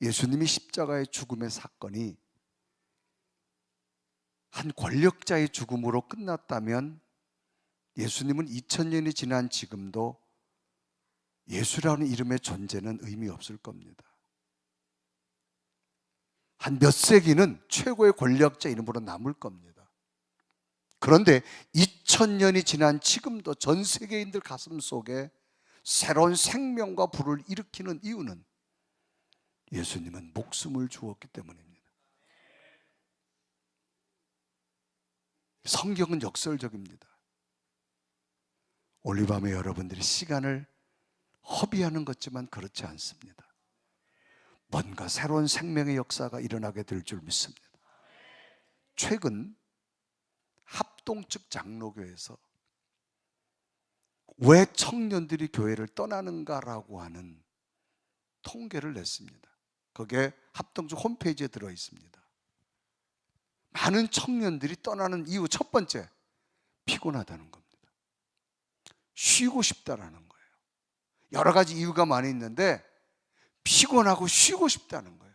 예수님이 십자가의 죽음의 사건이 한 권력자의 죽음으로 끝났다면 예수님은 2000년이 지난 지금도 예수라는 이름의 존재는 의미 없을 겁니다. 한 몇 세기는 최고의 권력자 이름으로 남을 겁니다. 그런데 2000년이 지난 지금도 전 세계인들 가슴 속에 새로운 생명과 불을 일으키는 이유는 예수님은 목숨을 주었기 때문입니다. 성경은 역설적입니다. 오늘 밤에 여러분들이 시간을 허비하는 것지만 그렇지 않습니다. 뭔가 새로운 생명의 역사가 일어나게 될 줄 믿습니다. 최근 합동측 장로교에서 왜 청년들이 교회를 떠나는가라고 하는 통계를 냈습니다. 거기에 합동측 홈페이지에 들어 있습니다. 많은 청년들이 떠나는 이유 첫 번째, 피곤하다는 겁니다. 쉬고 싶다라는 거예요. 여러 가지 이유가 많이 있는데 피곤하고 쉬고 싶다는 거예요.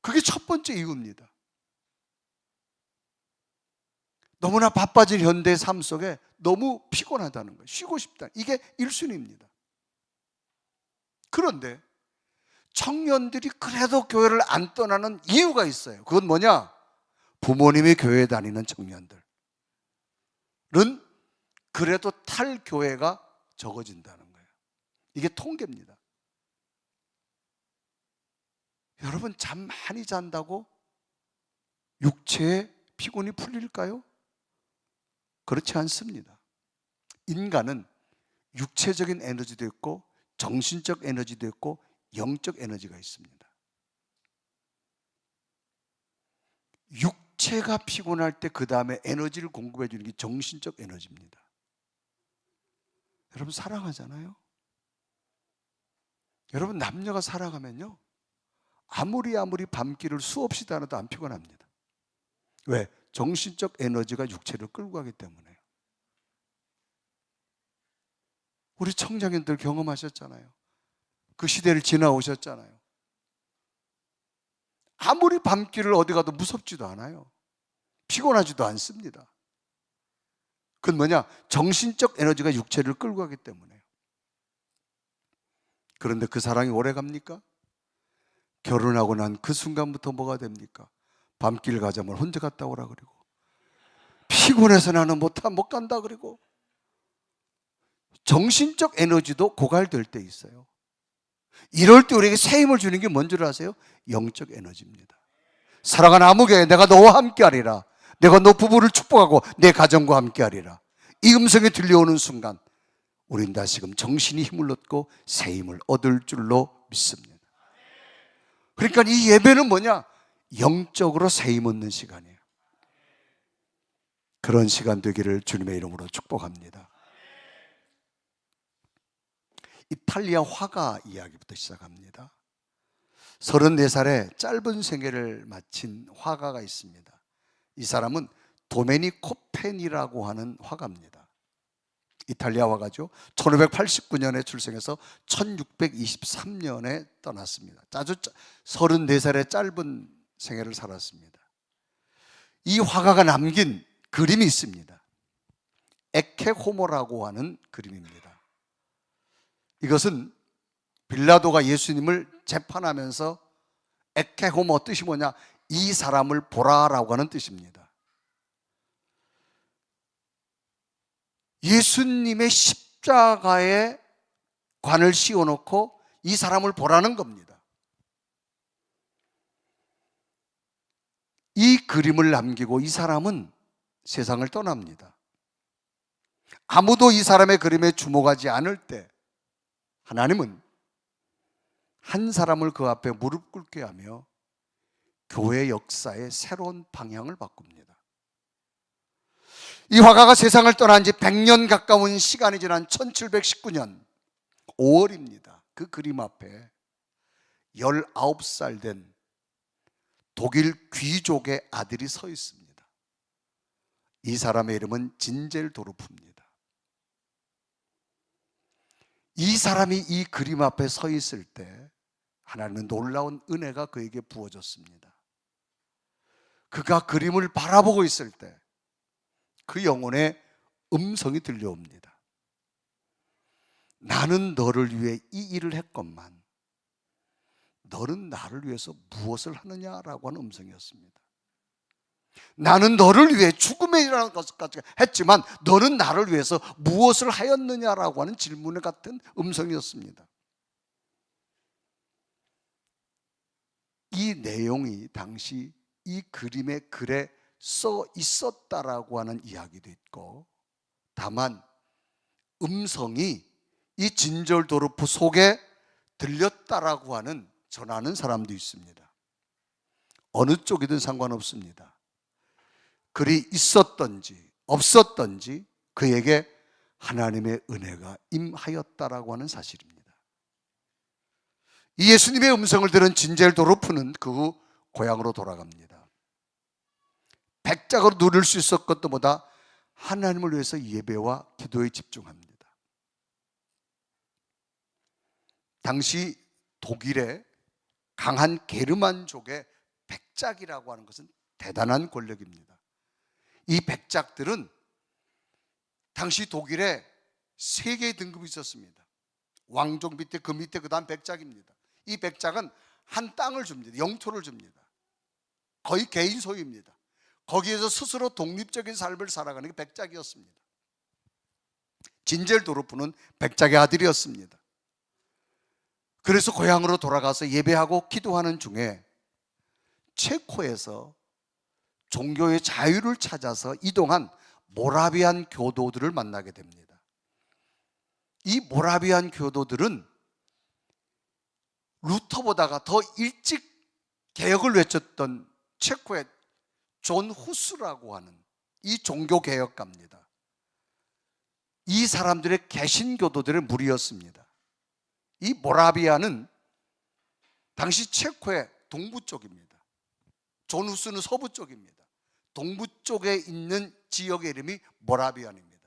그게 첫 번째 이유입니다. 너무나 바빠진 현대의 삶 속에 너무 피곤하다는 거예요. 쉬고 싶다. 이게 1순위입니다. 그런데 청년들이 그래도 교회를 안 떠나는 이유가 있어요. 그건 뭐냐? 부모님이 교회에 다니는 청년들은 그래도 탈 교회가 적어진다는 거예요. 이게 통계입니다. 여러분, 잠 많이 잔다고 육체의 피곤이 풀릴까요? 그렇지 않습니다. 인간은 육체적인 에너지도 있고 정신적 에너지도 있고 영적 에너지가 있습니다. 육체가 피곤할 때 그 다음에 에너지를 공급해 주는 게 정신적 에너지입니다. 여러분 사랑하잖아요. 여러분 남녀가 사랑하면요 아무리 밤길을 수없이 다녀도 안 피곤합니다. 왜? 정신적 에너지가 육체를 끌고 가기 때문에요. 우리 청장님들 경험하셨잖아요. 그 시대를 지나오셨잖아요. 아무리 밤길을 어디 가도 무섭지도 않아요. 피곤하지도 않습니다. 그건 뭐냐? 정신적 에너지가 육체를 끌고 가기 때문에요. 그런데 그 사랑이 오래 갑니까? 결혼하고 난 그 순간부터 뭐가 됩니까? 밤길 가자면 혼자 갔다 오라 그러고 피곤해서 나는 못 간다 그러고 정신적 에너지도 고갈될 때 있어요. 이럴 때 우리에게 새 힘을 주는 게 뭔 줄 아세요? 영적 에너지입니다. 사랑하는 아무개 내가 너와 함께 하리라. 내가 너 부부를 축복하고 내 가정과 함께 하리라. 이 음성이 들려오는 순간 우린 다시금 정신이 힘을 얻고 새 힘을 얻을 줄로 믿습니다. 그러니까 이 예배는 뭐냐? 영적으로 새 힘 얻는 시간이에요. 그런 시간 되기를 주님의 이름으로 축복합니다. 이탈리아 화가 이야기부터 시작합니다. 34살에 짧은 생애를 마친 화가가 있습니다. 이 사람은 도메니코 펜이라고 하는 화가입니다. 이탈리아 화가죠. 1589년에 출생해서 1623년에 떠났습니다. 아주 34살의 짧은 생애를 살았습니다. 이 화가가 남긴 그림이 있습니다. 에케호모라고 하는 그림입니다. 이것은 빌라도가 예수님을 재판하면서 에케호모 뜻이 뭐냐? 이 사람을 보라라고 하는 뜻입니다. 예수님의 십자가에 관을 씌워놓고 이 사람을 보라는 겁니다. 이 그림을 남기고 이 사람은 세상을 떠납니다. 아무도 이 사람의 그림에 주목하지 않을 때 하나님은 한 사람을 그 앞에 무릎 꿇게 하며 교회 역사의 새로운 방향을 바꿉니다. 이 화가가 세상을 떠난 지 100년 가까운 시간이 지난 1719년 5월입니다. 그 그림 앞에 19살 된 독일 귀족의 아들이 서 있습니다. 이 사람의 이름은 진젤도르프입니다. 이 사람이 이 그림 앞에 서 있을 때 하나님은 놀라운 은혜가 그에게 부어졌습니다. 그가 그림을 바라보고 있을 때 그 영혼의 음성이 들려옵니다. 나는 너를 위해 이 일을 했건만 너는 나를 위해서 무엇을 하느냐라고 하는 음성이었습니다. 나는 너를 위해 죽음에 이르는 것까지 했지만 너는 나를 위해서 무엇을 하였느냐라고 하는 질문 같은 음성이었습니다. 이 내용이 당시 이 그림의 글에 써 있었다라고 하는 이야기도 있고, 다만 음성이 이 진절도르프 속에 들렸다라고 하는 전하는 사람도 있습니다. 어느 쪽이든 상관없습니다. 글이 있었던지 없었던지 그에게 하나님의 은혜가 임하였다라고 하는 사실입니다. 이 예수님의 음성을 들은 진젤도르프는 그 후 고향으로 돌아갑니다. 백작으로 누릴 수 있었던 것보다 하나님을 위해서 예배와 기도에 집중합니다. 당시 독일의 강한 게르만족의 백작이라고 하는 것은 대단한 권력입니다. 이 백작들은 당시 독일에 세 개의 등급이 있었습니다. 왕족 밑에 그 밑에 그 다음 백작입니다. 이 백작은 한 땅을 줍니다. 영토를 줍니다. 거의 개인 소유입니다. 거기에서 스스로 독립적인 삶을 살아가는 게 백작이었습니다. 진젤도르프는 백작의 아들이었습니다. 그래서 고향으로 돌아가서 예배하고 기도하는 중에 체코에서 종교의 자유를 찾아서 이동한 모라비안 교도들을 만나게 됩니다. 이 모라비안 교도들은 루터보다가 더 일찍 개혁을 외쳤던 체코의 존 후스라고 하는 이 종교개혁가입니다. 이 사람들의 개신교도들의 무리였습니다. 이 모라비아는 당시 체코의 동부 쪽입니다. 존 후스는 서부 쪽입니다. 동부 쪽에 있는 지역의 이름이 모라비안입니다.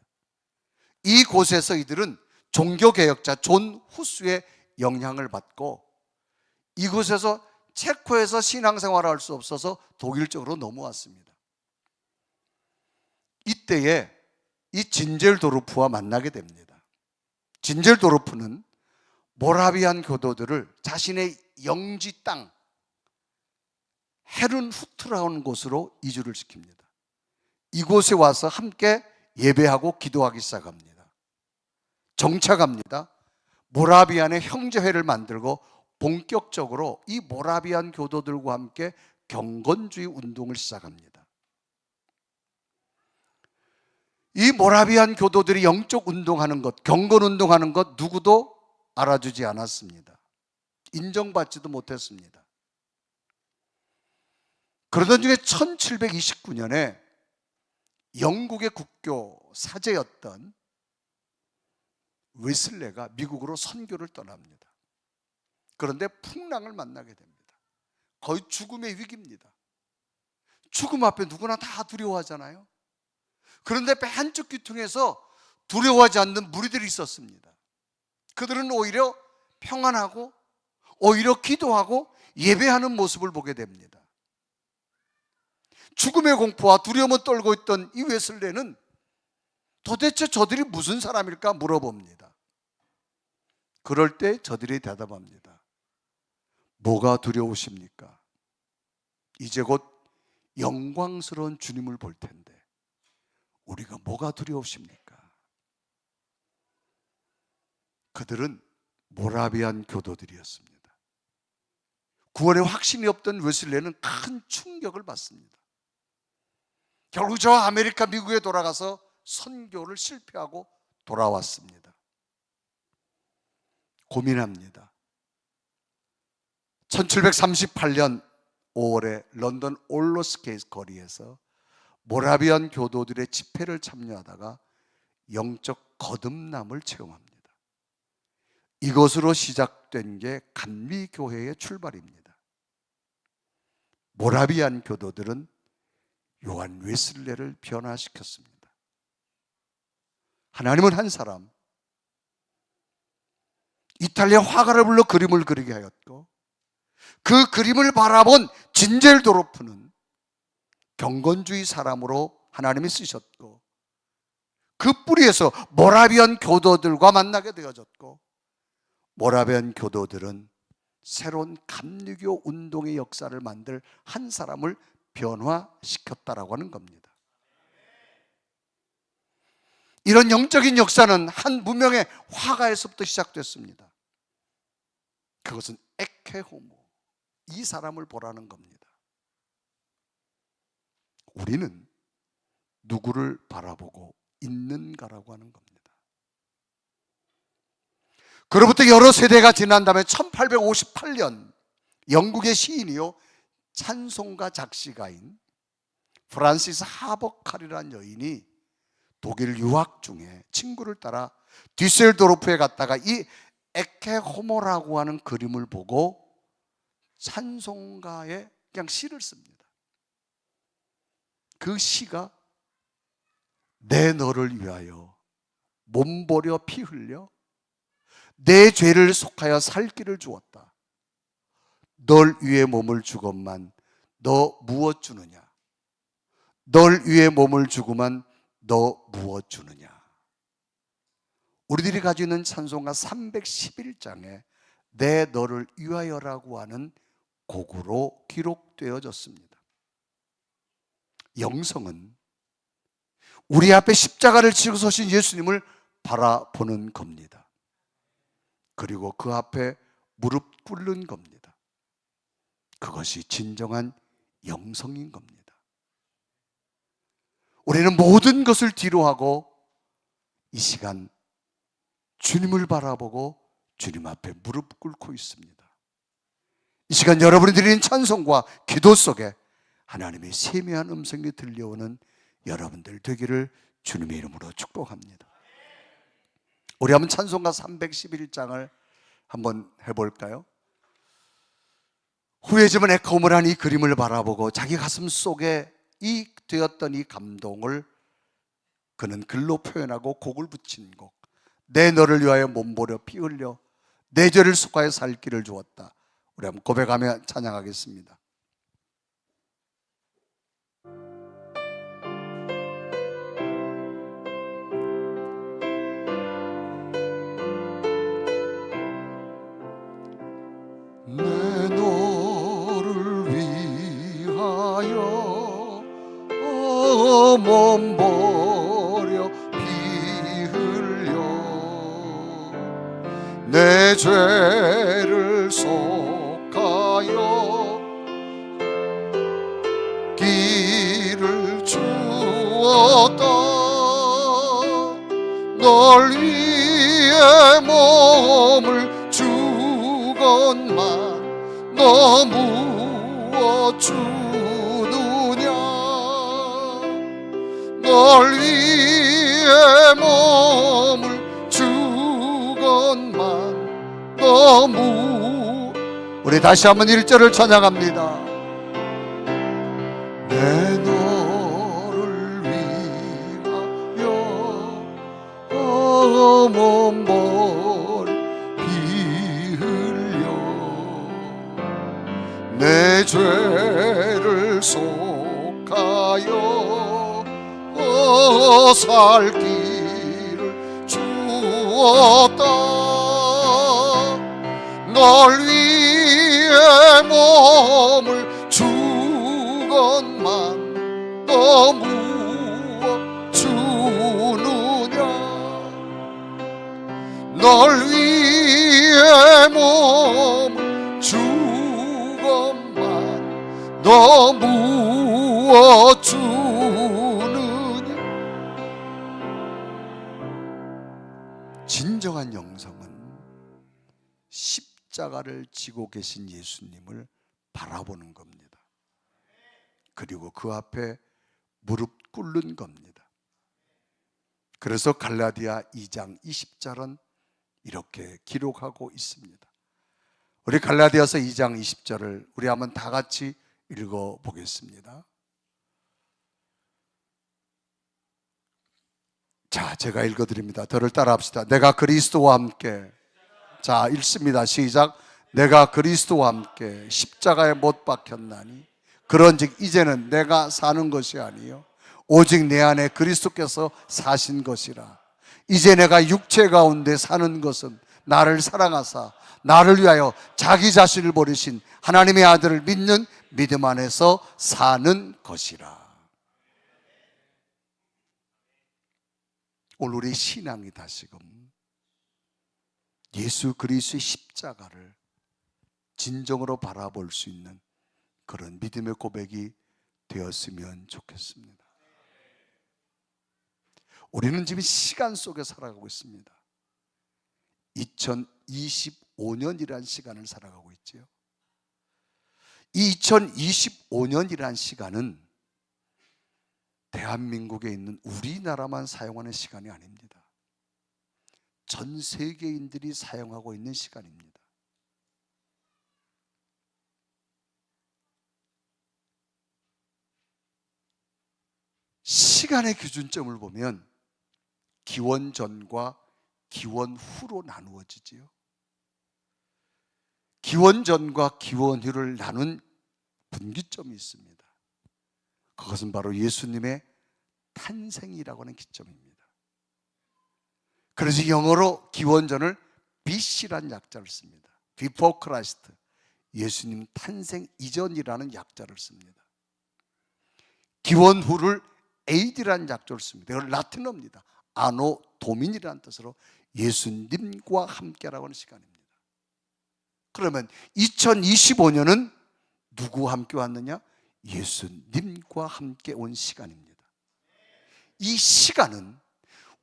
이곳에서 이들은 종교개혁자 존 후스의 영향을 받고 이곳에서 체코에서 신앙생활을 할 수 없어서 독일 쪽으로 넘어왔습니다. 이때에 이 진젤도르프와 만나게 됩니다. 진젤도르프는 모라비안 교도들을 자신의 영지 땅 헤른후트라는 곳으로 이주를 시킵니다. 이곳에 와서 함께 예배하고 기도하기 시작합니다. 정착합니다. 모라비안의 형제회를 만들고 본격적으로 이 모라비안 교도들과 함께 경건주의 운동을 시작합니다. 이 모라비안 교도들이 영적 운동하는 것, 경건 운동하는 것 누구도 알아주지 않았습니다. 인정받지도 못했습니다. 그러던 중에 1729년에 영국의 국교 사제였던 웨슬레가 미국으로 선교를 떠납니다. 그런데 풍랑을 만나게 됩니다. 거의 죽음의 위기입니다. 죽음 앞에 누구나 다 두려워하잖아요. 그런데 배 한쪽 귀퉁에서 두려워하지 않는 무리들이 있었습니다. 그들은 오히려 평안하고 오히려 기도하고 예배하는 모습을 보게 됩니다. 죽음의 공포와 두려움을 떨고 있던 이 웨슬레는 도대체 저들이 무슨 사람일까 물어봅니다. 그럴 때 저들이 대답합니다. 뭐가 두려우십니까? 이제 곧 영광스러운 주님을 볼 텐데 우리가 뭐가 두려우십니까? 그들은 모라비안 교도들이었습니다. 구원의 확신이 없던 웨슬레는 큰 충격을 받습니다. 결국 저 아메리카 미국에 돌아가서 선교를 실패하고 돌아왔습니다. 고민합니다. 1738년 5월에 런던 올로스게이트 거리에서 모라비안 교도들의 집회를 참여하다가 영적 거듭남을 체험합니다. 이것으로 시작된 게 감리교회의 출발입니다. 모라비안 교도들은 요한 웨슬레를 변화시켰습니다. 하나님은 한 사람, 이탈리아 화가를 불러 그림을 그리게 하였고, 그 그림을 바라본 진젤도르프는 경건주의 사람으로 하나님이 쓰셨고, 그 뿌리에서 모라비안 교도들과 만나게 되어졌고, 모라비안 교도들은 새로운 감리교 운동의 역사를 만들 한 사람을 변화시켰다라고 하는 겁니다. 이런 영적인 역사는 한 무명의 화가에서부터 시작됐습니다. 그것은 에케호모, 이 사람을 보라는 겁니다. 우리는 누구를 바라보고 있는가라고 하는 겁니다. 그로부터 여러 세대가 지난 다음에 1858년 영국의 시인이요 찬송가 작시가인 프란시스 하버칼이라는 여인이 독일 유학 중에 친구를 따라 뒤셀도르프에 갔다가 이 에케호모라고 하는 그림을 보고 찬송가에 그냥 시를 씁니다. 그 시가 내 너를 위하여 몸버려 피 흘려 내 죄를 속하여 살 길을 주었다. 널 위해 몸을 주건만 너 무엇 주느냐? 널 위해 몸을 주고만 너 무엇 주느냐? 우리들이 가지고 있는 찬송가 311장에 내 너를 위하여라고 하는 곡으로 기록되어졌습니다. 영성은 우리 앞에 십자가를 지고 서신 예수님을 바라보는 겁니다. 그리고 그 앞에 무릎 꿇는 겁니다. 그것이 진정한 영성인 겁니다. 우리는 모든 것을 뒤로하고 이 시간 주님을 바라보고 주님 앞에 무릎 꿇고 있습니다. 이 시간 여러분이 드리는 찬송과 기도 속에 하나님의 세미한 음성이 들려오는 여러분들 되기를 주님의 이름으로 축복합니다. 우리 한번 찬송가 311장을 한번 해볼까요? 후회지만 에코물한 이 그림을 바라보고 자기 가슴 속에 이 되었던 이 감동을 그는 글로 표현하고 곡을 붙인 곡, 내 너를 위하여 몸버려 피 흘려 내 죄를 속하여 살 길을 주었다. 우리 한번 고백하며 찬양하겠습니다. 내 너를 위하여 몸버려 피 흘려 내 죄를 속하여 길을 주었다. 널 위해 몸을 주건만 너 무엇 주느냐? 널 위해 몸을 주건만 너 우리 다시 한번 1절을 찬양합니다. 내 너를 위하여 몸버려 피 흘려 내 죄를 속하여 살 길을 주었다. 널 위해 몸을 주건만 너 무엇 주느냐? 널 위해 몸을 주건만 너 무엇 주느냐? 진정한 영성은 십자가를 지고 계신 예수님을 바라보는 겁니다. 그리고 그 앞에 무릎 꿇는 겁니다. 그래서 갈라디아 2장 20절은 이렇게 기록하고 있습니다. 우리 갈라디아서 2장 20절을 우리 한번 다 같이 읽어보겠습니다. 자, 제가 읽어드립니다. 저를 따라합시다. 내가 그리스도와 함께 자, 읽습니다. 시작. 내가 그리스도와 함께 십자가에 못 박혔나니 그런즉 이제는 내가 사는 것이 아니요 오직 내 안에 그리스도께서 사신 것이라. 이제 내가 육체 가운데 사는 것은 나를 사랑하사 나를 위하여 자기 자신을 버리신 하나님의 아들을 믿는 믿음 안에서 사는 것이라. 오늘 우리 신앙이 다시금 예수 그리스도의 십자가를 진정으로 바라볼 수 있는 그런 믿음의 고백이 되었으면 좋겠습니다. 우리는 지금 시간 속에 살아가고 있습니다. 2025년이라는 시간을 살아가고 있지요. 이 2025년이라는 시간은 대한민국에 있는 우리나라만 사용하는 시간이 아닙니다. 전 세계인들이 사용하고 있는 시간입니다. 시간의 기준점을 보면 기원 전과 기원 후로 나누어지지요. 기원 전과 기원 후를 나눈 분기점이 있습니다. 그것은 바로 예수님의 탄생이라고 하는 기점입니다. 그래서 영어로 기원 전을 BC라는 약자를 씁니다. Before Christ, 예수님 탄생 이전이라는 약자를 씁니다. 기원 후를 AD라는 약자를 씁니다. 이건 라틴어입니다. 아노 도민이라는 뜻으로 예수님과 함께라고 하는 시간입니다. 그러면 2025년은 누구와 함께 왔느냐? 예수님과 함께 온 시간입니다. 이 시간은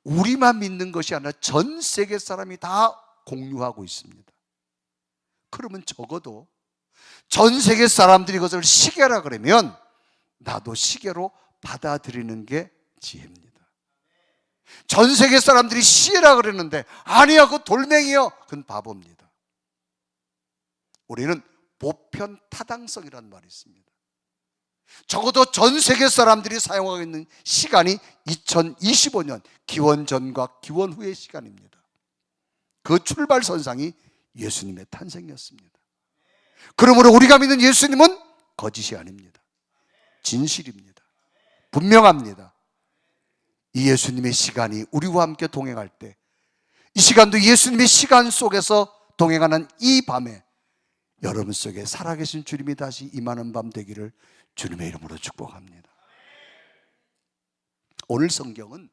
우리만 믿는 것이 아니라 전 세계 사람이 다 공유하고 있습니다. 그러면 적어도 전 세계 사람들이 그것을 시계라 그러면 나도 시계로 받아들이는 게 지혜입니다. 전 세계 사람들이 시계라 그랬는데 아니야, 그거 돌멩이요, 그건 바보입니다. 우리는 보편 타당성이라는 말이 있습니다. 적어도 전 세계 사람들이 사용하고 있는 시간이 2025년 기원 전과 기원 후의 시간입니다. 그 출발선상이 예수님의 탄생이었습니다. 그러므로 우리가 믿는 예수님은 거짓이 아닙니다. 진실입니다. 분명합니다. 이 예수님의 시간이 우리와 함께 동행할 때, 이 시간도 예수님의 시간 속에서 동행하는 이 밤에 여러분 속에 살아계신 주님이 다시 임하는 밤 되기를 주님의 이름으로 축복합니다. 오늘 성경은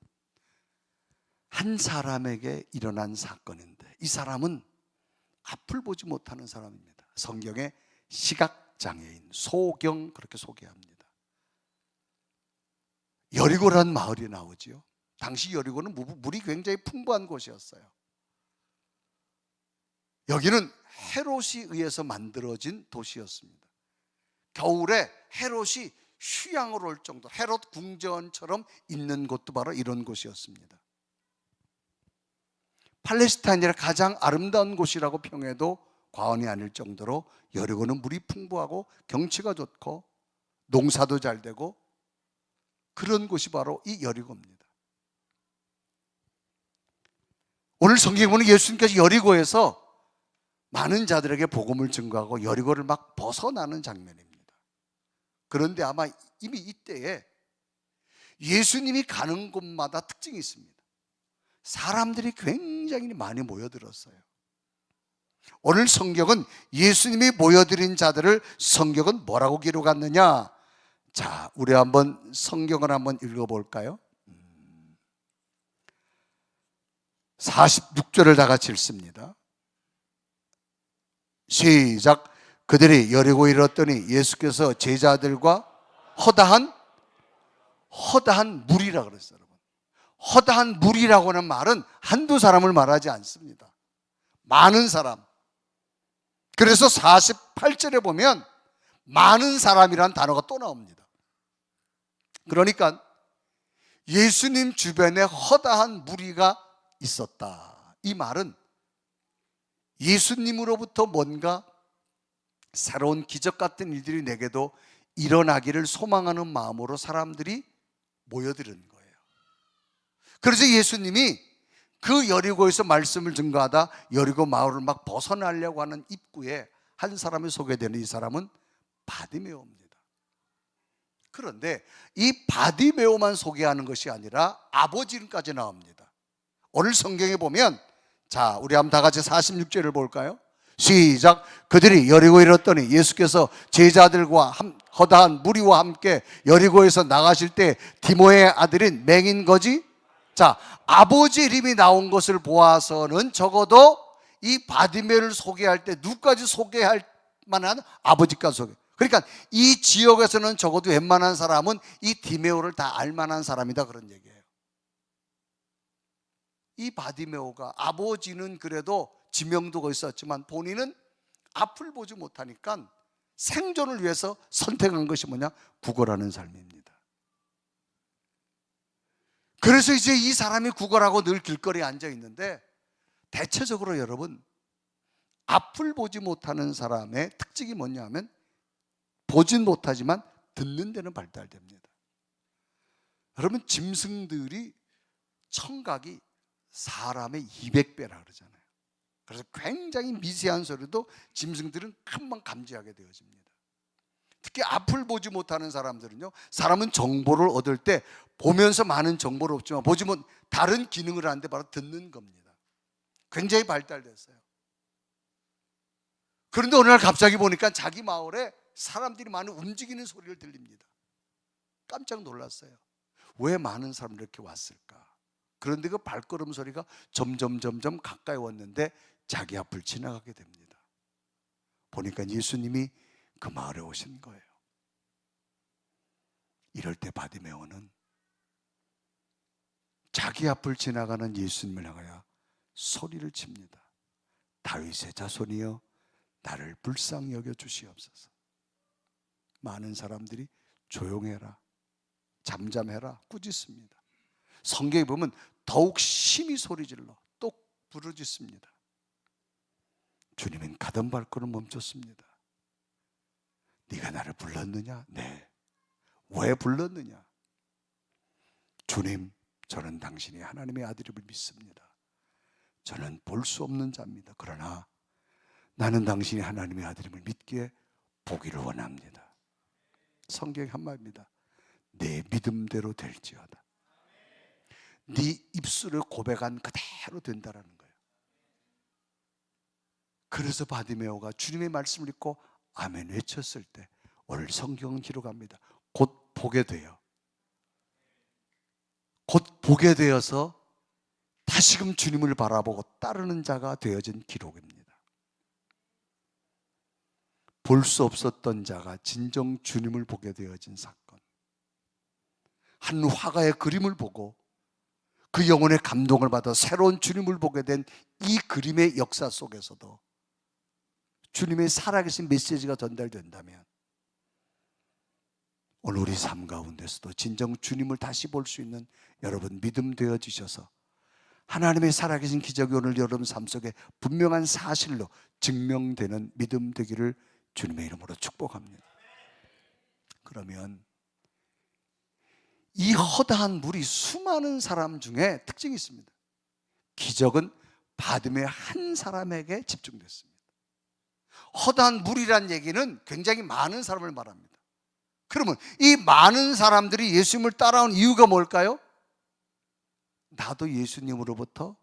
한 사람에게 일어난 사건인데 이 사람은 앞을 보지 못하는 사람입니다. 성경에 시각장애인 소경 그렇게 소개합니다. 여리고라는 마을이 나오지요. 당시 여리고는 물이 굉장히 풍부한 곳이었어요. 여기는 헤롯이 의해서 만들어진 도시였습니다. 겨울에 헤롯이 휴양을 올 정도, 헤롯 궁전처럼 있는 곳도 바로 이런 곳이었습니다. 팔레스타인이라 가장 아름다운 곳이라고 평해도 과언이 아닐 정도로 여리고는 물이 풍부하고 경치가 좋고 농사도 잘 되고 그런 곳이 바로 이 여리고입니다. 오늘 성경에 보면 예수님께서 여리고에서 많은 자들에게 복음을 증거하고 여리고를 막 벗어나는 장면입니다. 그런데 아마 이미 이때에 예수님이 가는 곳마다 특징이 있습니다. 사람들이 굉장히 많이 모여들었어요. 오늘 성경은 예수님이 모여들인 자들을 성경은 뭐라고 기록했느냐? 자, 우리 한번 성경을 한번 읽어볼까요? 46절을 다 같이 읽습니다. 시작. 그들이 여리고에 이르렀더니 예수께서 제자들과 허다한 무리라 그랬어요. 여러분, 허다한 무리라고 하는 말은 한두 사람을 말하지 않습니다. 많은 사람. 그래서 48절에 보면 많은 사람이라는 단어가 또 나옵니다. 그러니까 예수님 주변에 허다한 무리가 있었다. 이 말은 예수님으로부터 뭔가 새로운 기적 같은 일들이 내게도 일어나기를 소망하는 마음으로 사람들이 모여드는 거예요. 그래서 예수님이 그 여리고에서 말씀을 증거하다 여리고 마을을 막 벗어나려고 하는 입구에 한 사람이 소개되는 이 사람은 바디메오입니다. 그런데 이 바디메오만 소개하는 것이 아니라 아버지 이름까지 나옵니다. 오늘 성경에 보면, 자, 우리 한번 다 같이 46절을 볼까요? 시작. 그들이 여리고에 이르렀더니 예수께서 제자들과 허다한 무리와 함께 여리고에서 나가실 때 디모의 아들인 맹인거지, 자, 아버지 이름이 나온 것을 보아서는 적어도 이 바디메오를 소개할 때 누구까지 소개할 만한? 아버지까지 소개. 그러니까 이 지역에서는 적어도 웬만한 사람은 이 디메오를 다 알만한 사람이다, 그런 얘기예요. 이 바디메오가, 아버지는 그래도 지명도가 있었지만 본인은 앞을 보지 못하니까 생존을 위해서 선택한 것이 뭐냐? 구걸하는 삶입니다. 그래서 이제 이 사람이 구걸하고 늘 길거리에 앉아 있는데, 대체적으로 여러분, 앞을 보지 못하는 사람의 특징이 뭐냐면 보진 못하지만 듣는 데는 발달됩니다. 여러분, 짐승들이 청각이 사람의 200배라 그러잖아요. 그래서 굉장히 미세한 소리도 짐승들은 금방 감지하게 되어집니다. 특히 앞을 보지 못하는 사람들은요, 사람은 정보를 얻을 때 보면서 많은 정보를 얻지만 보지 못 다른 기능을 하는데 바로 듣는 겁니다. 굉장히 발달됐어요. 그런데 어느 날 갑자기 보니까 자기 마을에 사람들이 많이 움직이는 소리를 들립니다. 깜짝 놀랐어요. 왜 많은 사람들이 이렇게 왔을까? 그런데 그 발걸음 소리가 점점 가까이 왔는데 자기 앞을 지나가게 됩니다. 보니까 예수님이 그 마을에 오신 거예요. 이럴 때 바디메오는 자기 앞을 지나가는 예수님을 향하여 소리를 칩니다. 다윗의 자손이여, 나를 불쌍히 여겨 주시옵소서. 많은 사람들이 조용해라, 잠잠해라 꾸짖습니다. 성경에 보면 더욱 심히 소리질러 또 부르짖습니다. 주님은 가던 발걸음 멈췄습니다. 네가 나를 불렀느냐? 네. 왜 불렀느냐? 주님, 저는 당신이 하나님의 아들임을 믿습니다. 저는 볼 수 없는 자입니다. 그러나 나는 당신이 하나님의 아들임을 믿기에 보기를 원합니다. 성경의 한마디입니다. 내 믿음대로 될지어다. 네 입술을 고백한 그대로 된다라는 거예요. 그래서 바디메오가 주님의 말씀을 읽고 아멘 외쳤을 때 오늘 성경은 기록합니다. 곧 보게 돼요. 곧 보게 되어서 다시금 주님을 바라보고 따르는 자가 되어진 기록입니다. 볼 수 없었던 자가 진정 주님을 보게 되어진 사건. 한 화가의 그림을 보고 그 영혼의 감동을 받아 새로운 주님을 보게 된 이 그림의 역사 속에서도 주님의 살아계신 메시지가 전달된다면 오늘 우리 삶 가운데서도 진정 주님을 다시 볼 수 있는 여러분 믿음 되어지셔서 하나님의 살아계신 기적이 오늘 여러분 삶 속에 분명한 사실로 증명되는 믿음 되기를 주님의 이름으로 축복합니다. 그러면 이 허다한 무리 수많은 사람 중에 특징이 있습니다. 기적은 바디메오 한 사람에게 집중됐습니다. 허다한 무리란 얘기는 굉장히 많은 사람을 말합니다. 그러면 이 많은 사람들이 예수님을 따라온 이유가 뭘까요? 나도 예수님으로부터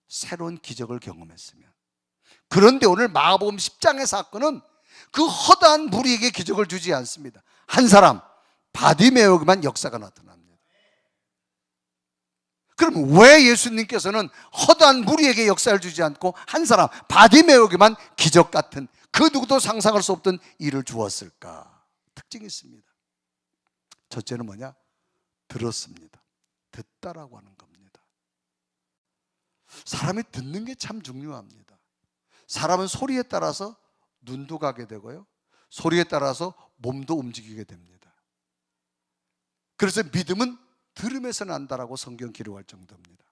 새로운 기적을 경험했으면. 그런데 오늘 마가복음 10장의 사건은 그 허다한 무리에게 기적을 주지 않습니다. 한 사람 바디메오에게만 역사가 나타납니다. 그럼 왜 예수님께서는 허다한 무리에게 역사를 주지 않고 한 사람 바디메오에게만 기적 같은 그 누구도 상상할 수 없던 일을 주었을까? 특징이 있습니다. 첫째는 뭐냐? 들었습니다. 듣다라고 하는 겁니다. 사람이 듣는 게 참 중요합니다. 사람은 소리에 따라서 눈도 가게 되고요, 소리에 따라서 몸도 움직이게 됩니다. 그래서 믿음은 들음에서 난다라고 성경 기록할 정도입니다.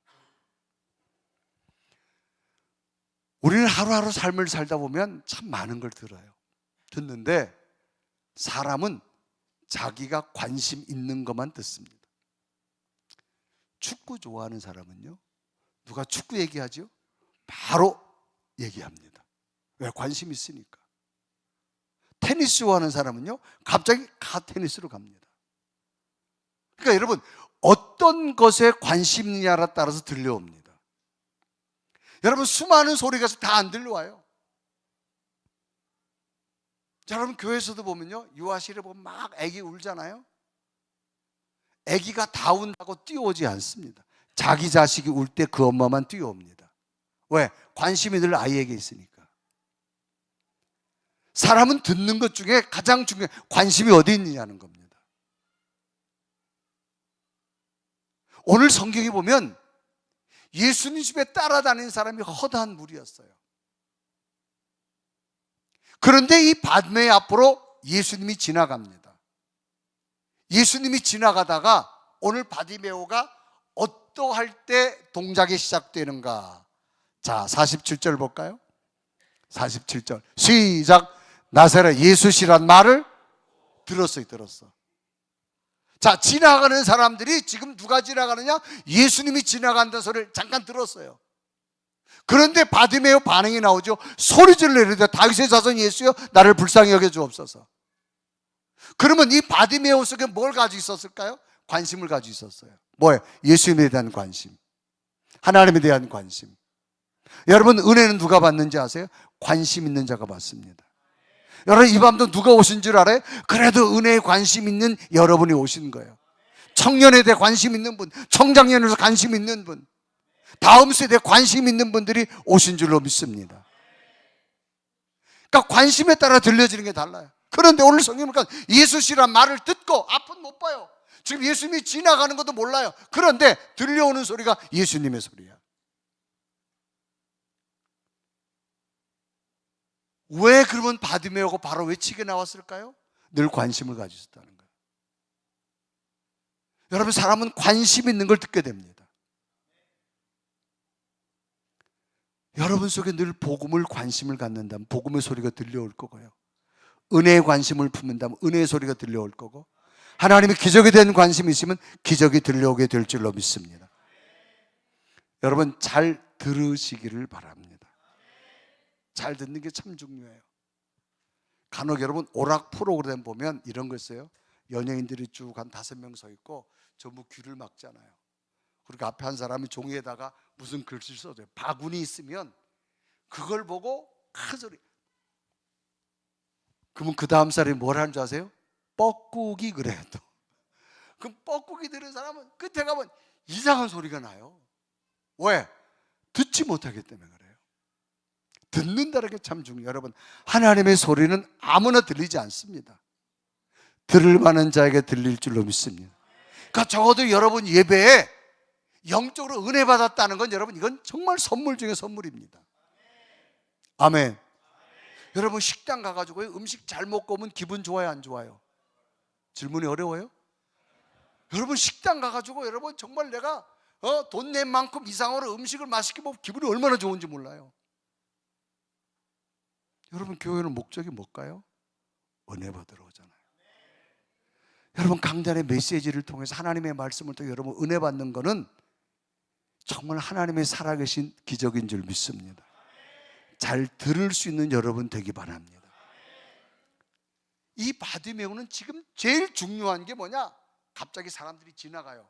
우리는 하루하루 삶을 살다 보면 참 많은 걸 들어요. 듣는데 사람은 자기가 관심 있는 것만 듣습니다. 축구 좋아하는 사람은요, 누가 축구 얘기하죠? 바로 얘기합니다. 왜? 관심 있으니까. 테니스 좋아하는 사람은요, 갑자기 테니스로 갑니다. 그러니까 여러분, 어떤 것에 관심 있냐에 따라서 들려옵니다. 여러분, 수많은 소리가 다 안 들려와요. 자, 여러분, 교회에서도 보면요, 유아실에 보면 막 애기 울잖아요. 애기가 다 운다고 뛰어오지 않습니다. 자기 자식이 울 때 그 엄마만 뛰어옵니다. 왜? 관심이 늘 아이에게 있으니까. 사람은 듣는 것 중에 가장 중요한 관심이 어디 있느냐는 겁니다. 오늘 성경에 보면 예수님 집에 따라다니는 사람이 허다한 무리였어요. 그런데 이 바디메오 앞으로 예수님이 지나갑니다. 예수님이 지나가다가 오늘 바디메오가 어떠할 때 동작이 시작되는가? 자, 47절 볼까요? 47절 시작. 나사렛 예수시란 말을 들었어요. 자, 지나가는 사람들이 지금 누가 지나가느냐? 예수님이 지나간다는 소리를 잠깐 들었어요. 그런데 바디메오 반응이 나오죠. 소리질을 내리되 다윗의 자손 예수여 나를 불쌍히 여겨 주옵소서. 그러면 이 바디메오 속에 뭘 가지고 있었을까요? 관심을 가지고 있었어요. 뭐예요? 예수님에 대한 관심, 하나님에 대한 관심. 여러분, 은혜는 누가 받는지 아세요? 관심 있는 자가 받습니다. 여러분, 이 밤도 누가 오신 줄 알아요? 그래도 은혜에 관심 있는 여러분이 오신 거예요. 청년에 대해 관심 있는 분, 청장년에서 관심 있는 분, 다음 세대에 관심 있는 분들이 오신 줄로 믿습니다. 그러니까 관심에 따라 들려지는 게 달라요. 그런데 오늘 성경을 보니까 예수시란 말을 듣고 앞은 못 봐요. 지금 예수님이 지나가는 것도 몰라요. 그런데 들려오는 소리가 예수님의 소리야. 왜 그러면 바디메오가 바로 외치게 나왔을까요? 늘 관심을 가지고 있었다는 거예요. 여러분, 사람은 관심 있는 걸 듣게 됩니다. 여러분 속에 늘 복음을 관심을 갖는다면 복음의 소리가 들려올 거고요. 은혜에 관심을 품는다면 은혜의 소리가 들려올 거고, 하나님의 기적에 대한 관심이 있으면 기적이 들려오게 될 줄로 믿습니다. 여러분, 잘 들으시기를 바랍니다. 잘 듣는 게 참 중요해요. 간혹 여러분 오락 프로그램 보면 이런 거 있어요. 연예인들이 쭉 한 5명 서 있고 전부 귀를 막잖아요. 그리고 앞에 한 사람이 종이에다가 무슨 글씨를 써줘요. 바구니 있으면 그걸 보고 큰 소리. 그러면 그 다음 사람이 뭘 하는 줄 아세요? 뻐꾸기 그래요 또. 그럼 뻐꾸기 들은 사람은 끝에 가면 이상한 소리가 나요. 왜? 듣지 못하기 때문에 그래요. 듣는다는 게 참 중요해요. 여러분, 하나님의 소리는 아무나 들리지 않습니다. 들을 만한 자에게 들릴 줄로 믿습니다. 그러니까 적어도 여러분 예배에 영적으로 은혜 받았다는 건 여러분 이건 정말 선물 중에 선물입니다. 아멘. 여러분, 식당 가가지고 음식 잘 먹고 오면 기분 좋아요, 안 좋아요? 질문이 어려워요? 여러분, 식당 가가지고 여러분 정말 내가 돈 낸 만큼 이상으로 음식을 맛있게 먹으면 기분이 얼마나 좋은지 몰라요. 여러분, 교회는 목적이 뭘까요? 은혜 받으러 오잖아요. 여러분, 강단의 메시지를 통해서 하나님의 말씀을 통해 여러분 은혜 받는 거는 정말 하나님의 살아계신 기적인 줄 믿습니다. 잘 들을 수 있는 여러분 되기 바랍니다. 이 바디메오는 지금 제일 중요한 게 뭐냐? 갑자기 사람들이 지나가요.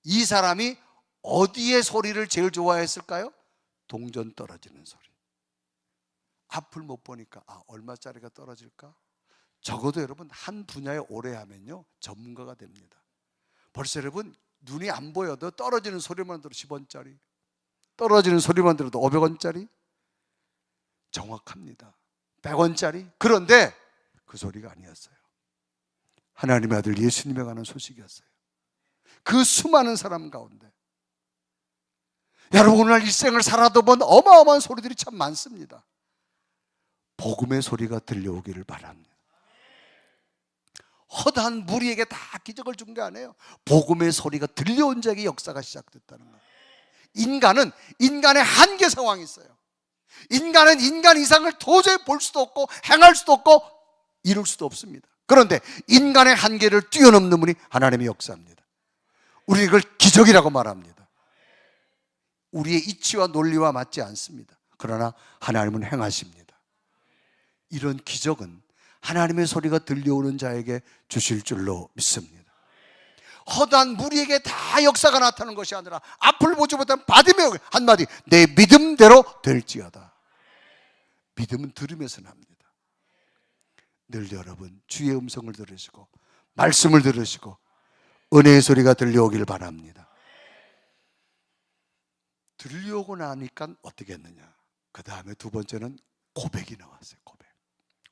이 사람이 어디에 소리를 제일 좋아했을까요? 동전 떨어지는 소리. 앞을 못 보니까 얼마짜리가 떨어질까? 적어도 여러분 한 분야에 오래 하면요 전문가가 됩니다. 벌써 여러분 눈이 안 보여도 떨어지는 소리만 들어도 10원짜리, 떨어지는 소리만 들어도 500원짜리 정확합니다. 100원짜리. 그런데 그 소리가 아니었어요. 하나님의 아들 예수님에 관한 소식이었어요. 그 수많은 사람 가운데 여러분 오늘 일생을 살아도 본 어마어마한 소리들이 참 많습니다. 복음의 소리가 들려오기를 바랍니다. 허다한 무리에게 다 기적을 준 게 아니에요. 복음의 소리가 들려온 자에게 역사가 시작됐다는 거예요. 인간은 인간의 한계 상황이 있어요. 인간은 인간 이상을 도저히 볼 수도 없고 행할 수도 없고 이룰 수도 없습니다. 그런데 인간의 한계를 뛰어넘는 분이 하나님의 역사입니다. 우리는 이걸 기적이라고 말합니다. 우리의 이치와 논리와 맞지 않습니다. 그러나 하나님은 행하십니다. 이런 기적은 하나님의 소리가 들려오는 자에게 주실 줄로 믿습니다. 허다한 무리에게 다 역사가 나타나는 것이 아니라 앞을 보지 못한 바디메오 한마디, 내 믿음대로 될지어다. 믿음은 들으면서 납니다. 늘 여러분 주의 음성을 들으시고 말씀을 들으시고 은혜의 소리가 들려오길 바랍니다. 들려오고 나니까 어떻게 했느냐? 그 다음에 두 번째는 고백이 나왔어요.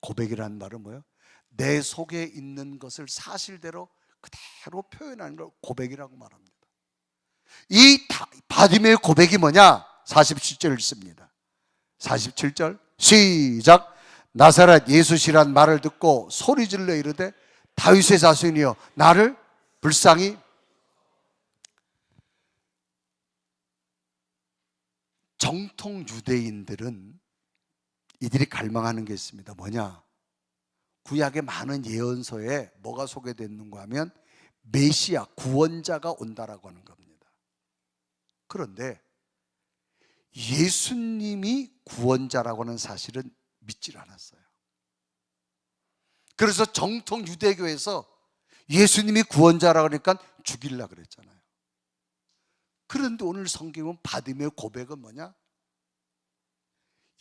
고백이라는 말은 뭐예요? 내 속에 있는 것을 사실대로 그대로 표현하는 걸 고백이라고 말합니다. 이 바디메오의 고백이 뭐냐? 47절 읽습니다. 47절 시작. 나사렛 예수시란 말을 듣고 소리질러 이르되 다윗의 자손이여 나를 불쌍히. 정통 유대인들은 이들이 갈망하는 게 있습니다. 뭐냐? 구약의 많은 예언서에 뭐가 소개됐는가 하면 메시아, 구원자가 온다라고 하는 겁니다. 그런데 예수님이 구원자라고 하는 사실은 믿질 않았어요. 그래서 정통 유대교에서 예수님이 구원자라고 하니까 죽이려고 그랬잖아요. 그런데 오늘 성경은 바디메오 고백은 뭐냐?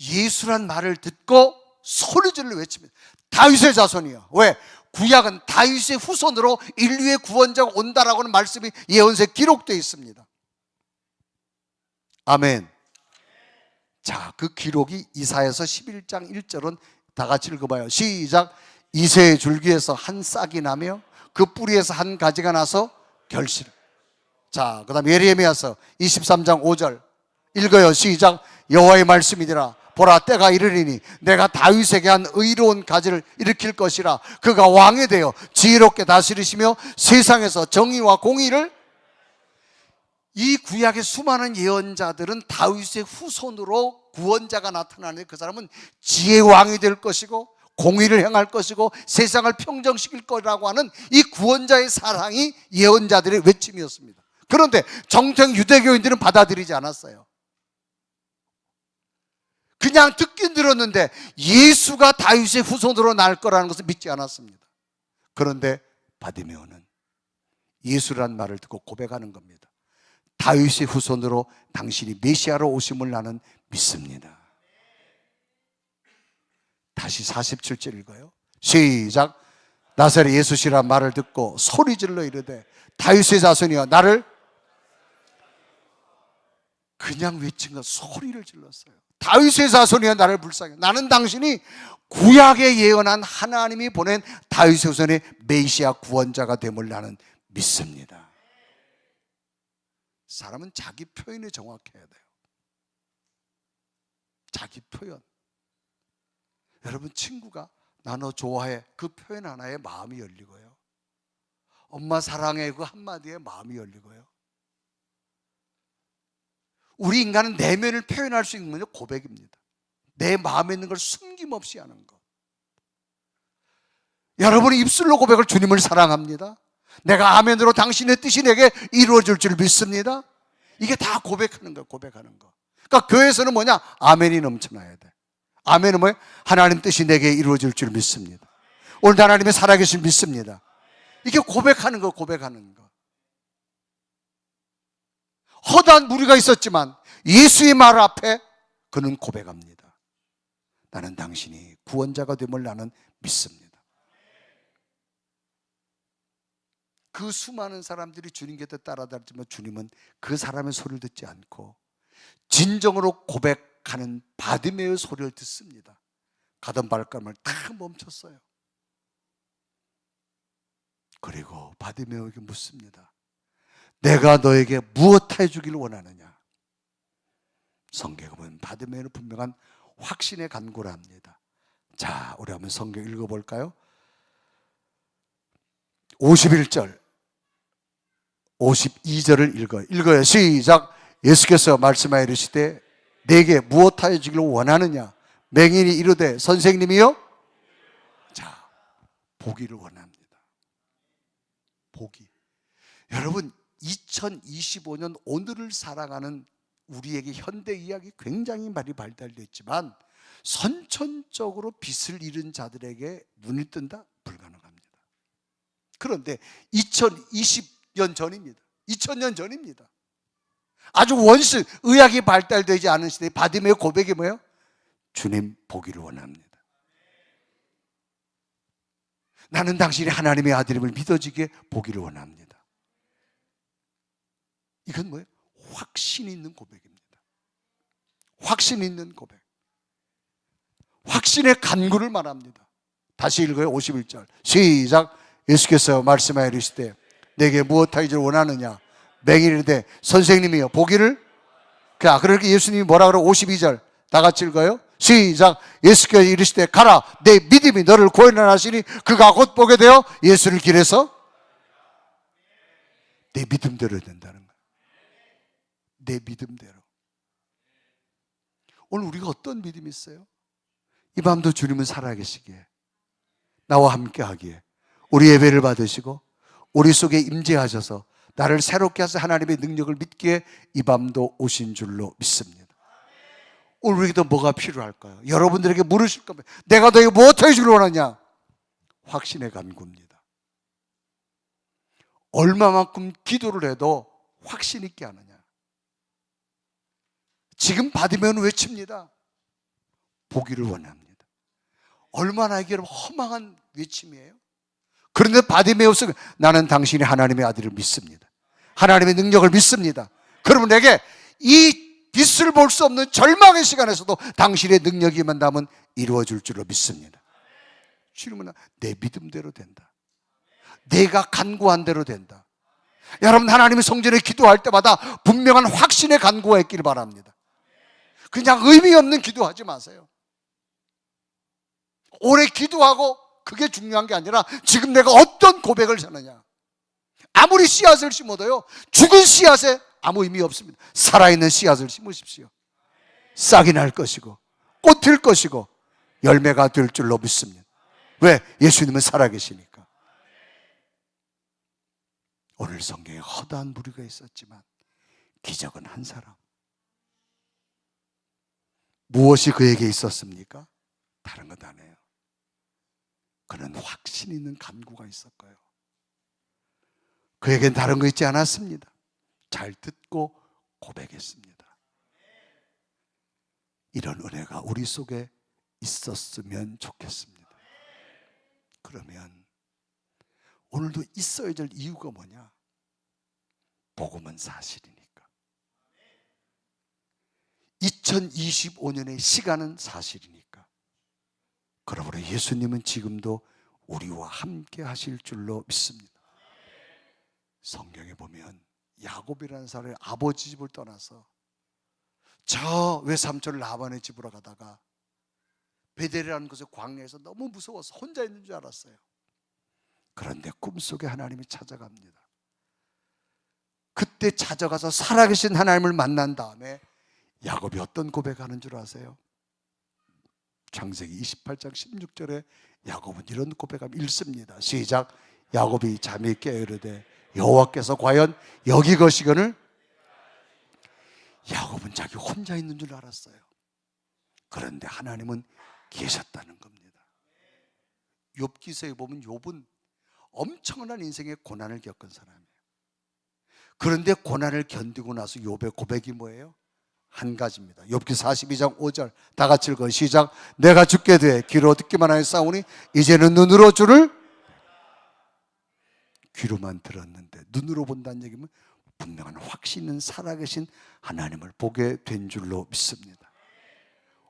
예수란 말을 듣고 소리질러 외칩니다. 다윗의 자손이요. 왜? 구약은 다윗의 후손으로 인류의 구원자가 온다라고 하는 말씀이 예언서에 기록되어 있습니다. 아멘. 자, 그 기록이 이사야서 11장 1절은 다 같이 읽어봐요. 시작. 이새의 줄기에서 한 싹이 나며 그 뿌리에서 한 가지가 나서 결실. 자, 그 다음 예레미야서 23장 5절 읽어요. 시작. 여호와의 말씀이니라. 보라, 때가 이르리니 내가 다윗에게 한 의로운 가지를 일으킬 것이라. 그가 왕이 되어 지혜롭게 다스리시며 세상에서 정의와 공의를. 이 구약의 수많은 예언자들은 다윗의 후손으로 구원자가 나타나는데 그 사람은 지혜의 왕이 될 것이고 공의를 행할 것이고 세상을 평정시킬 거라고 하는 이 구원자의 사랑이 예언자들의 외침이었습니다. 그런데 정통 유대교인들은 받아들이지 않았어요. 그냥 듣긴 들었는데 예수가 다윗의 후손으로 날 거라는 것을 믿지 않았습니다. 그런데 바디메오는 예수란 말을 듣고 고백하는 겁니다. 다윗의 후손으로 당신이 메시아로 오심을 나는 믿습니다. 다시 47절 읽어요. 시작. 나사렛 예수시란 말을 듣고 소리질러 이르되 다윗의 자손이여 나를. 그냥 외친 것, 소리를 질렀어요. 다윗의 자손이여 나를 불쌍히. 나는 당신이 구약에 예언한 하나님이 보낸 다윗의 후손의 메시아 구원자가 됨을 나는 믿습니다. 사람은 자기 표현이 정확해야 돼요. 자기 표현. 여러분, 친구가 나 너 좋아해, 그 표현 하나에 마음이 열리고요. 엄마 사랑해, 그 한마디에 마음이 열리고요. 우리 인간은 내면을 표현할 수 있는 건 고백입니다. 내 마음에 있는 걸 숨김없이 하는 것. 여러분이 입술로 고백을 주님을 사랑합니다. 내가 아멘으로 당신의 뜻이 내게 이루어질 줄 믿습니다. 이게 다 고백하는 거예요. 고백하는 거. 그러니까 교회에서는 뭐냐? 아멘이 넘쳐나야 돼. 아멘은 뭐예요? 하나님 뜻이 내게 이루어질 줄 믿습니다. 오늘도 하나님의 살아계신 믿습니다. 이게 고백하는 거, 고백하는 거. 허다한 무리가 있었지만 예수의 말 앞에 그는 고백합니다. 나는 당신이 구원자가 됨을 나는 믿습니다. 그 수많은 사람들이 주님 곁에 따라다녔지만 주님은 그 사람의 소리를 듣지 않고 진정으로 고백하는 바디메오의 소리를 듣습니다. 가던 발걸음을 다 멈췄어요. 그리고 바디메오에게 묻습니다. 내가 너에게 무엇 해주기를 원하느냐? 성경에 보면 바디메오는 분명한 확신의 간구를 합니다. 자, 우리 한번 성경 읽어볼까요? 51절 52절을 읽어요. 시작. 예수께서 말씀하여 이르시되 내게 무엇하여 주기를 원하느냐? 맹인이 이르되 선생님이요? 자, 보기를 원합니다. 보기. 여러분, 2025년 오늘을 살아가는 우리에게 현대 의학이 굉장히 많이 발달되어 있지만 선천적으로 빛을 잃은 자들에게 눈이 뜬다? 불가능합니다. 그런데 2020년 전입니다. 2000년 전입니다. 아주 원시 의학이 발달되지 않은 시대에 바디메오 고백이 뭐예요? 주님 보기를 원합니다. 나는 당신이 하나님의 아들임을 믿어지게 보기를 원합니다. 이건 뭐예요? 확신 있는 고백입니다. 확신 있는 고백. 확신의 간구를 말합니다. 다시 읽어요. 51절 시작. 예수께서 말씀하여 이르시되 내게 무엇하기를 원하느냐? 맹인이되 선생님이여 보기를. 그러니까 예수님이 뭐라 그래요? 52절 다 같이 읽어요. 시작. 예수께서 이르시되 가라 내 믿음이 너를 구원하라 하시니 그가 곧 보게 되어 예수를 길에서. 내 믿음대로 된다는 거예요. 내 믿음대로. 오늘 우리가 어떤 믿음이 있어요? 이 밤도 주님은 살아계시기에 나와 함께 하기에 우리 예배를 받으시고 우리 속에 임재하셔서 나를 새롭게 하셔서 하나님의 능력을 믿기에 이 밤도 오신 줄로 믿습니다. 오늘 우리에게도 뭐가 필요할까요? 여러분들에게 물으실 겁니다. 내가 너에게 무엇 해주길 원하냐? 확신의 간구입니다. 얼마만큼 기도를 해도 확신 있게 하느냐? 지금 받으면 외칩니다. 보기를 원합니다. 얼마나 이게 허망한 외침이에요. 그런데 바디메오스 나는 당신이 하나님의 아들을 믿습니다. 하나님의 능력을 믿습니다. 그러면 내게 이 빛을 볼 수 없는 절망의 시간에서도 당신의 능력이 임한다면 이루어질 줄로 믿습니다. 주님은 내 믿음대로 된다. 내가 간구한 대로 된다. 여러분 하나님의 성전에 기도할 때마다 분명한 확신의 간구가 있기를 바랍니다. 그냥 의미 없는 기도하지 마세요. 오래 기도하고 그게 중요한 게 아니라 지금 내가 어떤 고백을 하느냐. 아무리 씨앗을 심어도요 죽은 씨앗에 아무 의미 없습니다. 살아있는 씨앗을 심으십시오. 싹이 날 것이고 꽃 필 것이고 열매가 될 줄로 믿습니다. 왜? 예수님은 살아계시니까. 오늘 성경에 허다한 무리가 있었지만 기적은 한 사람. 무엇이 그에게 있었습니까? 다른 것 아니에요. 그는 확신 있는 간구가 있었고요. 그에겐 다른 거 있지 않았습니다. 잘 듣고 고백했습니다. 이런 은혜가 우리 속에 있었으면 좋겠습니다. 그러면 오늘도 있어야 될 이유가 뭐냐? 복음은 사실이니까. 2025년의 시간은 사실이니까. 그러므로 예수님은 지금도 우리와 함께 하실 줄로 믿습니다. 성경에 보면 야곱이라는 사람이 아버지 집을 떠나서 저 외삼촌 라반의 집으로 가다가 베델이라는 곳의 광야에서 너무 무서워서 혼자 있는 줄 알았어요. 그런데 꿈속에 하나님이 찾아갑니다. 그때 찾아가서 살아계신 하나님을 만난 다음에 야곱이 어떤 고백하는 줄 아세요? 창세기 28장 16절에 야곱은 이런 고백함 읽습니다. 시작. 야곱이 잠이 깨어 이르되 여호와께서 과연 여기 거시거늘. 야곱은 자기 혼자 있는 줄 알았어요. 그런데 하나님은 계셨다는 겁니다. 욥기서에 보면 욥은 엄청난 인생의 고난을 겪은 사람이에요. 그런데 고난을 견디고 나서 욥의 고백이 뭐예요? 한 가지입니다. 욥기 42장 5절 다 같이 읽어요. 시작. 내가 죽게 돼 귀로 듣기만 하여 싸우니 이제는 눈으로 주를. 귀로만 들었는데 눈으로 본다는 얘기는 분명한 확신 있는 살아계신 하나님을 보게 된 줄로 믿습니다.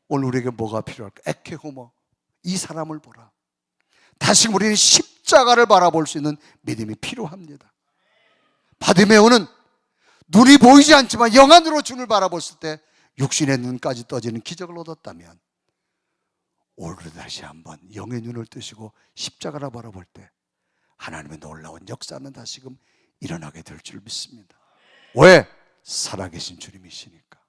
오늘 우리에게 뭐가 필요할까? 에케호모, 이 사람을 보라. 다시 우리는 십자가를 바라볼 수 있는 믿음이 필요합니다. 바디메오는 눈이 보이지 않지만 영안으로 주를 바라봤을 때 육신의 눈까지 떠지는 기적을 얻었다면 오늘도 다시 한번 영의 눈을 뜨시고 십자가를 바라볼 때 하나님의 놀라운 역사는 다시금 일어나게 될 줄 믿습니다. 왜? 살아계신 주님이시니까.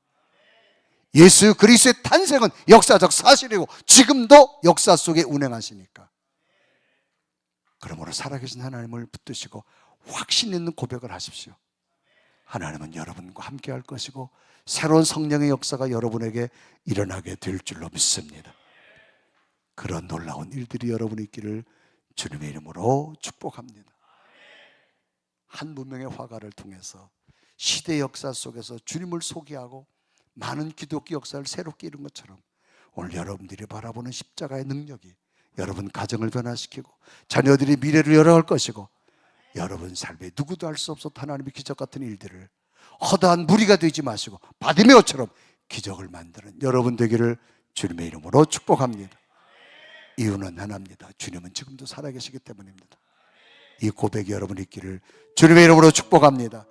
예수 그리스도의 탄생은 역사적 사실이고 지금도 역사 속에 운행하시니까. 그러므로 살아계신 하나님을 붙드시고 확신 있는 고백을 하십시오. 하나님은 여러분과 함께 할 것이고 새로운 성령의 역사가 여러분에게 일어나게 될 줄로 믿습니다. 그런 놀라운 일들이 여러분이 있기를 주님의 이름으로 축복합니다. 한 문명의 화가를 통해서 시대 역사 속에서 주님을 소개하고 많은 기독교 역사를 새롭게 이룬 것처럼 오늘 여러분들이 바라보는 십자가의 능력이 여러분 가정을 변화시키고 자녀들이 미래를 열어갈 것이고 여러분 삶에 누구도 할 수 없었던 하나님의 기적 같은 일들을 허다한 무리가 되지 마시고 바디메오처럼 기적을 만드는 여러분 되기를 주님의 이름으로 축복합니다. 이유는 하나입니다. 주님은 지금도 살아계시기 때문입니다. 이 고백이 여러분이 있기를 주님의 이름으로 축복합니다.